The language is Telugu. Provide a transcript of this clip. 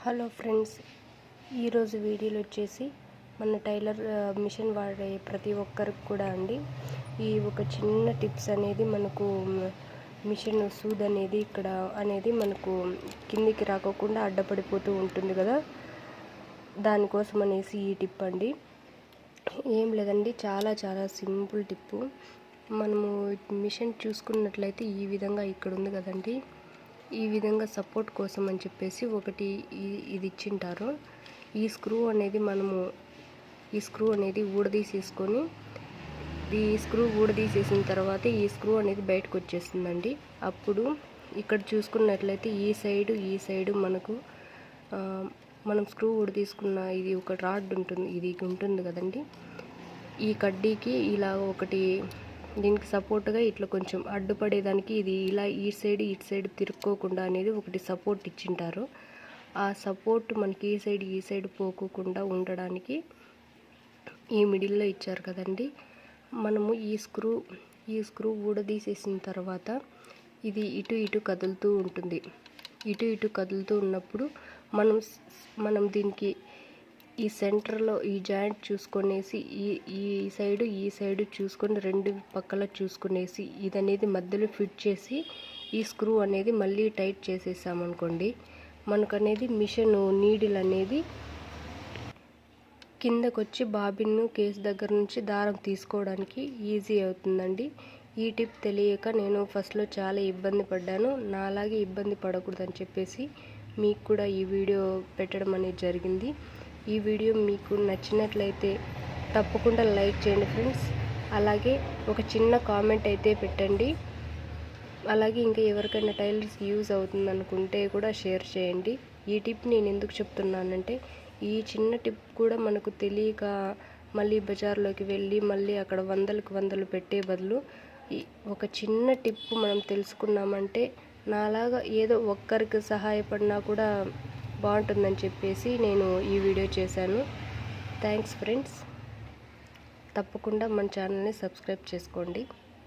హలో ఫ్రెండ్స్, ఈరోజు వీడియోలో వచ్చేసి మన టైలర్ మిషన్ వాడే ప్రతి ఒక్కరికి కూడా అండి ఈ ఒక చిన్న టిప్స్ అనేది మనకు మిషన్ సూద్ అనేది ఇక్కడ అనేది మనకు కిందికి రాకోకుండా అడ్డపడిపోతూ ఉంటుంది కదా. దానికోసం అనేసి ఈ టిప్ అండి. ఏం లేదండి, చాలా చాలా సింపుల్ టిప్పు. మనము మిషన్ చూసుకున్నట్లయితే ఈ విధంగా ఇక్కడ ఉంది కదండి, ఈ విధంగా సపోర్ట్ కోసం అని చెప్పేసి ఒకటి ఇది ఇచ్చింటారు. ఈ స్క్రూ అనేది ఊడదీసేసుకొని ఈ స్క్రూ ఊడదీసేసిన తర్వాత ఈ స్క్రూ అనేది బయటకు వచ్చేస్తుందండి. అప్పుడు ఇక్కడ చూసుకున్నట్లయితే ఈ సైడు మనం స్క్రూ ఊడదీసుకున్న ఇది ఒక రాడ్ ఉంటుంది, ఇది ఉంటుంది కదండి. ఈ కడ్డీకి ఇలా ఒకటి దీనికి సపోర్ట్గా ఇట్లా కొంచెం అడ్డుపడేదానికి ఇది ఇలా ఇటు సైడ్ తిరుక్కోకుండా అనేది ఒకటి సపోర్ట్ ఇచ్చింటారు. ఆ సపోర్ట్ మనకి ఈ సైడ్ పోకోకుండా ఉండడానికి ఈ మిడిల్లో ఇచ్చారు కదండి. మనము ఈ స్క్రూ ఊడదీసేసిన తర్వాత ఇది ఇటు కదులుతూ ఉంటుంది. ఇటు కదులుతూ ఉన్నప్పుడు మనం దీనికి ఈ సెంటర్లో ఈ జాయింట్ చూసుకొనేసి ఈ సైడు చూసుకొని రెండు పక్కల చూసుకునేసి ఇది అనేది మధ్యలో ఫిట్ చేసి ఈ స్క్రూ అనేది మళ్ళీ టైట్ చేసేసామనుకోండి, మనకనేది మిషన్ నీడిల్ అనేది కిందకొచ్చి బాబిన్ కేస్ దగ్గర నుంచి దారం తీసుకోవడానికి ఈజీ అవుతుందండి. ఈ టిప్ తెలియక నేను ఫస్ట్లో చాలా ఇబ్బంది పడ్డాను. నాలాగే ఇబ్బంది పడకూడదని చెప్పేసి మీకు కూడా ఈ వీడియో పెట్టడం అనేది జరిగింది. ఈ వీడియో మీకు నచ్చినట్లయితే తప్పకుండా లైక్ చేయండి ఫ్రెండ్స్. అలాగే ఒక చిన్న కామెంట్ అయితే పెట్టండి. అలాగే ఇంకా ఎవరికైనా టైలర్స్ యూజ్ అవుతుంది అనుకుంటే కూడా షేర్ చేయండి. ఈ టిప్ నేను ఎందుకు చెప్తున్నానంటే, ఈ చిన్న టిప్ కూడా మనకు తెలియక మళ్ళీ బజార్లోకి వెళ్ళి మళ్ళీ అక్కడ వందలు పెట్టే బదులు ఒక చిన్న టిప్ మనం తెలుసుకున్నామంటే నాలాగా ఏదో ఒక్కరికి సహాయపడినా కూడా బాగుంటుందని చెప్పేసి నేను ఈ వీడియో చేశాను. Thanks friends. తప్పకుండా మన ఛానల్ని సబ్స్క్రైబ్ చేసుకోండి.